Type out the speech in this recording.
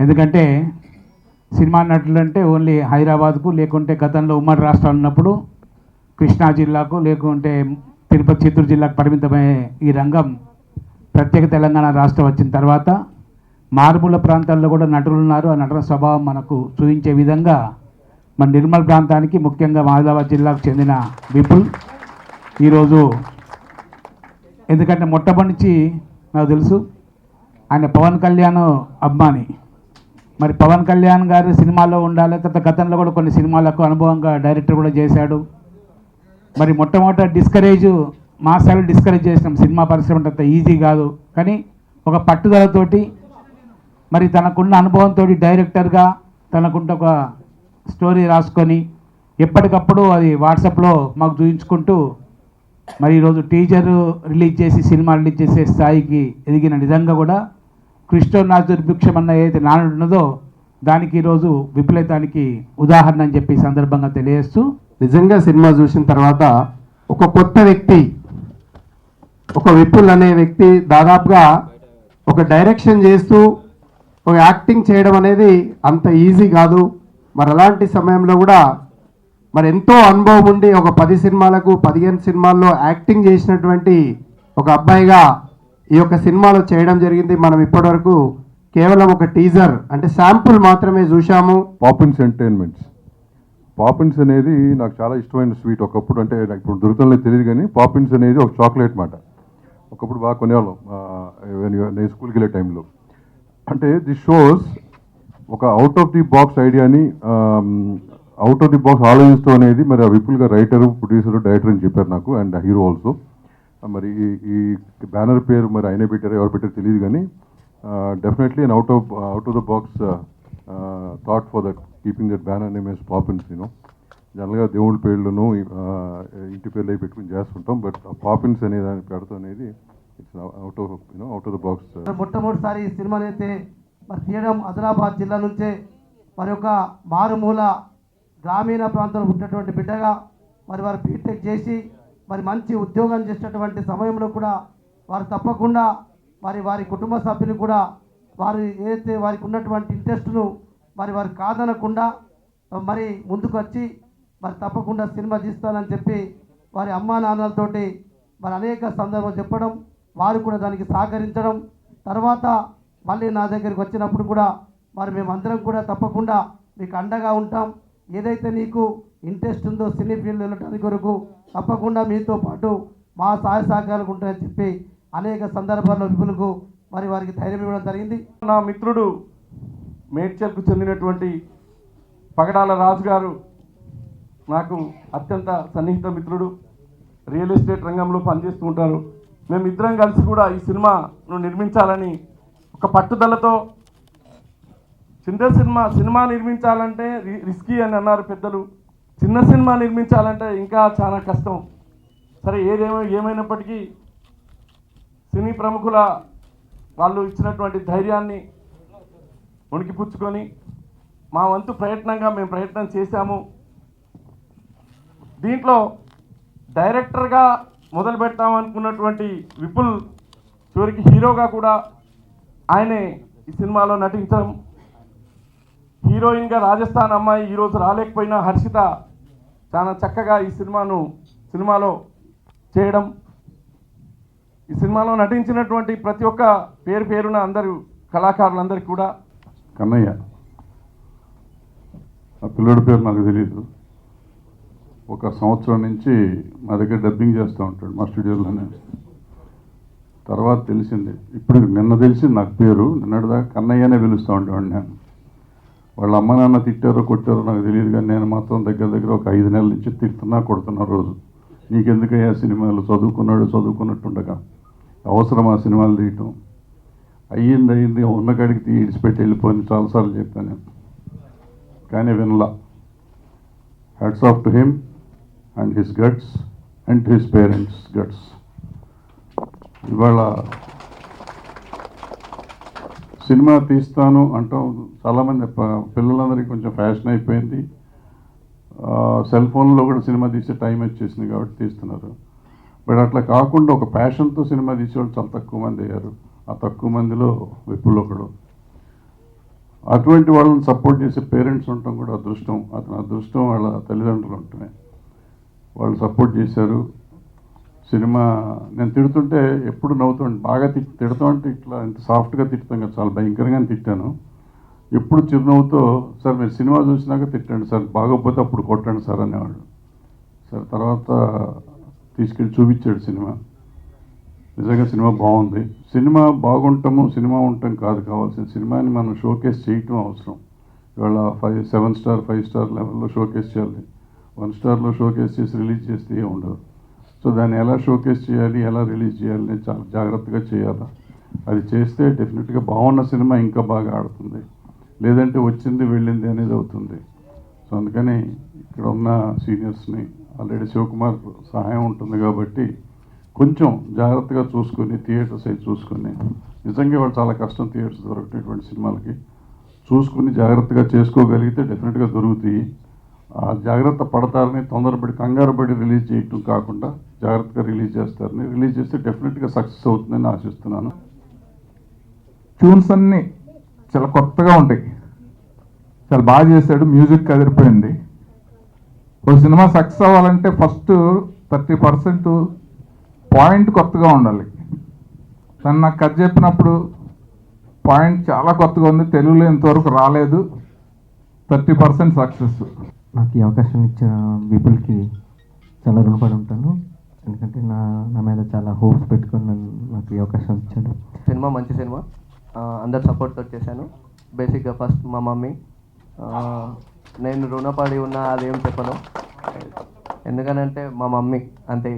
ఎందుకంటే సినిమా నటులు అంటే ఓన్లీ హైదరాబాద్కు లేకుంటే గతంలో ఉమ్మడి రాష్ట్రాలు ఉన్నప్పుడు కృష్ణా జిల్లాకు లేకుంటే తిరుపతి చిత్తూరు జిల్లాకు పరిమితమయ్యే ఈ రంగం ప్రత్యేక తెలంగాణ రాష్ట్రం వచ్చిన తర్వాత మారుమూల ప్రాంతాల్లో కూడా నటులు ఉన్నారు. ఆ నటుల స్వభావం మనకు చూపించే విధంగా మన నిర్మల్ ప్రాంతానికి ముఖ్యంగా ఆదిలాబాద్ జిల్లాకు చెందిన విపుల్ ఈరోజు, ఎందుకంటే మొట్టమొదటి నుంచి నాకు తెలుసు ఆయన పవన్ కళ్యాణ్ అభిమాని. మరి పవన్ కళ్యాణ్ గారు సినిమాలో ఉండాలి, తర్వాత గతంలో కూడా కొన్ని సినిమాలకు అనుభవంగా డైరెక్టర్ కూడా చేశాడు. మరి మొట్టమొదట మా సైడ్ డిస్కరేజ్ చేసినాం, సినిమా పరిశ్రమ అంత ఈజీ కాదు, కానీ ఒక పట్టుదలతోటి మరి తనకున్న అనుభవంతో డైరెక్టర్గా తనకుంటే ఒక స్టోరీ రాసుకొని ఎప్పటికప్పుడు అది వాట్సాప్లో మాకు చూపించుకుంటూ మరి ఈరోజు టీజర్ రిలీజ్ చేసి సినిమా రిలీజ్ చేసే స్థాయికి ఎదిగిన నిజంగా కూడా కృష్ణనాథ దుర్భిక్షం అన్న ఏదైతే నానుడు ఉన్నదో దానికి ఈరోజు విఫలితానికి ఉదాహరణ అని చెప్పి సందర్భంగా తెలియజేస్తూ, నిజంగా సినిమా చూసిన తర్వాత ఒక కొత్త వ్యక్తి, ఒక విపుల్ అనే వ్యక్తి దాదాపుగా ఒక డైరెక్షన్ చేస్తూ ఒక యాక్టింగ్ చేయడం అనేది అంత ఈజీ కాదు. మరి అలాంటి సమయంలో కూడా మరి ఎంతో అనుభవం ఉండి ఒక 10 సినిమాలకు 15 సినిమాల్లో యాక్టింగ్ చేసినటువంటి ఒక అబ్బాయిగా ఈ యొక్క సినిమాలో చేయడం జరిగింది. మనం ఇప్పటివరకు కేవలం ఒక టీజర్ అంటే శాంపుల్ మాత్రమే చూశాము. పాపిన్స్ ఎంటర్టైన్మెంట్స్, పాపిన్స్ అనేది నాకు చాలా ఇష్టమైన స్వీట్. ఒకప్పుడు అంటే నాకు ఇప్పుడు దొరుకుతుందో తెలియదు, కానీ పాపిన్స్ అనేది ఒక చాక్లెట్ మాట. ఒకప్పుడు బాగా కొనేవాళ్ళం నేను స్కూల్కి వెళ్ళే టైంలో. అంటే దిస్ షోస్ ఒక అవుట్ ఆఫ్ ది బాక్స్ ఐడియాని, అవుట్ ఆఫ్ ది బాక్స్ ఆలోచిస్తూ అనేది మరి ఆ విపుల్గా రైటరు, ప్రొడ్యూసరు, డైరెక్టర్ అని చెప్పారు నాకు, అండ్ హీరో ఆల్సో. మరి ఈ బ్యానర్ పేరు మరి ఆయనే పెట్టారు, ఎవరు పెట్టారో తెలియదు, కానీ definitely and out of the box thought for that keeping that banner name S Poppins. జనరల్గా దేవుడి పేర్లను ఇంటి పేర్లు అవి పెట్టుకుని చేస్తుంటాం, బట్ పాపిన్స్ అనే దాన్ని పెడతాం అనేది it's out of the box. మొట్టమొదటిసారి ఈ సినిమాని అయితే మరి తీయడం ఆదిలాబాద్ జిల్లా నుంచే మరి ఒక మారుమూల గ్రామీణ ప్రాంతంలో ఉన్నటువంటి బిడ్డగా మరి వారు బీటెక్ చేసి మరి మంచి ఉద్యోగం చేసినటువంటి సమయంలో కూడా వారు తప్పకుండా మరి వారి కుటుంబ సభ్యులు కూడా వారు ఏదైతే వారికి ఉన్నటువంటి ఇంట్రెస్ట్ను మరి వారు కాదనకుండా మరి ముందుకు వచ్చి మరి తప్పకుండా సినిమా తీస్తానని చెప్పి వారి అమ్మా నాన్నలతోటి మరి అనేక సందర్భాలు చెప్పడం, వారు కూడా దానికి సహకరించడం, తర్వాత మళ్ళీ నా దగ్గరికి వచ్చినప్పుడు కూడా మరి మేమందరం కూడా తప్పకుండా మీకు అండగా ఉంటాం, ఏదైతే నీకు ఇంట్రెస్ట్ ఉందో సినీ ఫీల్డ్ వెళ్ళడానికి కొరకు తప్పకుండా మీతో పాటు మా సహాయ సహకారాలు ఉంటాయని చెప్పి అనేక సందర్భాల్లో విపులకు మరి వారికి ధైర్యం ఇవ్వడం జరిగింది. నా మిత్రుడు మేడ్చల్కు చెందినటువంటి పగడాల రాజు గారు నాకు అత్యంత సన్నిహిత మిత్రుడు, రియల్ ఎస్టేట్ రంగంలో పనిచేస్తూ ఉంటారు. మేమిద్దరం కలిసి కూడా ఈ సినిమాను నిర్మించాలని ఒక పట్టుదలతో, చిన్న సినిమా నిర్మించాలంటే రిస్కీ అని అన్నారు పెద్దలు, చిన్న సినిమా నిర్మించాలంటే ఇంకా చాలా కష్టం. సరే ఏమైనప్పటికీ సినీ ప్రముఖుల వాళ్ళు ఇచ్చినటువంటి ధైర్యాన్ని ఉనికిపుచ్చుకొని మా వంతు ప్రయత్నంగా మేము ప్రయత్నం చేశాము. దీంట్లో డైరెక్టర్గా మొదలు పెడతామనుకున్నటువంటి విపుల్ చివరికి హీరోగా కూడా ఆయనే ఈ సినిమాలో నటించడం, హీరోయిన్గా రాజస్థాన్ అమ్మాయి ఈరోజు రాలేకపోయినా హర్షిత చాలా చక్కగా ఈ సినిమాలో చేయడం, ఈ సినిమాలో నటించినటువంటి ప్రతి ఒక్క పేరున అందరూ కళాకారులందరికీ కూడా. కన్నయ్య, ఆ పిల్లడి పేరు నాకు తెలియదు. ఒక సంవత్సరం నుంచి మా దగ్గర డబ్బింగ్ చేస్తూ ఉంటాడు మా స్టూడియోలోనే. తర్వాత తెలిసింది, ఇప్పుడు నిన్న తెలిసింది నాకు పేరు, నిన్నటిదాకా కన్నయ్యనే పిలుస్తూ ఉంటాడు. నేను వాళ్ళ అమ్మ నాన్న తిట్టారో కొట్టారో నాకు తెలియదు, కానీ నేను మాత్రం దగ్గర ఒక 5 నెలల నుంచి తిడుతున్నా కొడుతున్నా రోజు. నీకెందుకయ్యా సినిమాలు, చదువుకున్నట్టుండగా అవసరం ఆ సినిమాలు తీయటం, అయ్యింది ఉన్న కాడికి ఇడిచిపెట్టి వెళ్ళిపోయింది చాలాసార్లు చెప్పాను నేను, కానీ వినలా. Hats off to him and his guts and his parents guts. ఇవాళ సినిమా తీస్తాను అంటాం, చాలామంది పిల్లలందరికీ కొంచెం ఫ్యాషన్ అయిపోయింది. సెల్ ఫోన్లో కూడా సినిమా తీసే టైం వచ్చేసింది కాబట్టి తీస్తున్నారు. బట్ అట్లా కాకుండా ఒక ప్యాషన్తో సినిమా తీసేవాళ్ళు చాలా తక్కువ మంది అయ్యారు. ఆ తక్కువ మందిలో విపుల్ ఒకడు. అటువంటి వాళ్ళని సపోర్ట్ చేసే పేరెంట్స్ ఉండటం కూడా అదృష్టం. అతని అదృష్టం వాళ్ళ తల్లిదండ్రులు ఉంటమే. వాళ్ళు సపోర్ట్ చేశారు. సినిమా నేను తిడుతుంటే ఎప్పుడు నవ్వుతుంటే బాగా తిడతాం అంటే ఇట్లా ఇంత సాఫ్ట్గా తిడతాం కదా, చాలా భయంకరంగానే తిట్టాను. ఎప్పుడు చిరునవ్వుతో సార్ మీరు సినిమా చూసినాక తిట్టండి సార్, బాగోకపోతే అప్పుడు కొట్టండి సార్ అనేవాడు. సార్ తర్వాత తీసుకెళ్ళి చూపించాడు సినిమా. నిజంగా సినిమా బాగుంది. సినిమా బాగుంటాము, సినిమా ఉండటం కాదు కావాల్సిన, సినిమాని మనం షోకేస్ చేయటం అవసరం. ఇవాళ 7 స్టార్ 5 స్టార్ లెవెల్లో షోకేస్ చేయాలి. 1 స్టార్లో షోకేస్ చేసి రిలీజ్ చేస్తే ఏం ఉండదు. సో దాన్ని ఎలా షోకేస్ చేయాలి, ఎలా రిలీజ్ చేయాలి అనేది చాలా జాగ్రత్తగా చేయాలి. అది చేస్తే డెఫినెట్గా బాగున్న సినిమా ఇంకా బాగా ఆడుతుంది, లేదంటే వచ్చింది వెళ్ళింది అనేది అవుతుంది. సో అందుకని ఇక్కడ ఉన్న సీనియర్స్ని ఆల్రెడీ శివకుమార్ సహాయం ఉంటుంది కాబట్టి కొంచెం జాగ్రత్తగా చూసుకొని థియేటర్స్ అవి చూసుకొని, నిజంగా వాళ్ళు చాలా కష్టం థియేటర్స్ దొరకటటువంటి సినిమాలకి, చూసుకుని జాగ్రత్తగా చేసుకోగలిగితే డెఫినెట్గా దొరుకుతాయి. ఆ జాగ్రత్త పడతారని తొందరపడి కంగారు పడి రిలీజ్ చేయటం కాకుండా జాగ్రత్తగా రిలీజ్ చేస్తారని, రిలీజ్ చేస్తే డెఫినెట్గా సక్సెస్ అవుతుందని ఆశిస్తున్నాను. ట్యూన్స్ అన్నీ చాలా కొత్తగా ఉంటాయి, చాలా బాగా చేశాడు, మ్యూజిక్ అదిరిపోయింది. ఒక సినిమా సక్సెస్ అవ్వాలంటే ఫస్ట్ 30% పాయింట్ కొత్తగా ఉండాలి. తను నాకు కథ చెప్పినప్పుడు పాయింట్ చాలా కొత్తగా ఉంది, తెలుగులో ఇంతవరకు రాలేదు, 30% సక్సెస్. నాకు ఈ అవకాశం ఇచ్చిన పీపుల్కి చాలా రుణపడి ఉంటాను. ఎందుకంటే నా మీద చాలా హోప్స్ పెట్టుకొని నాకు ఈ అవకాశం ఇచ్చాడు. సినిమా మంచి సినిమా, అందరు సపోర్ట్తో చేశాను. బేసిక్గా ఫస్ట్ మా మమ్మీ, నేను రుణపడి ఉన్నా అదేం చెప్పను, ఎందుకనంటే మా మమ్మీ అంతే.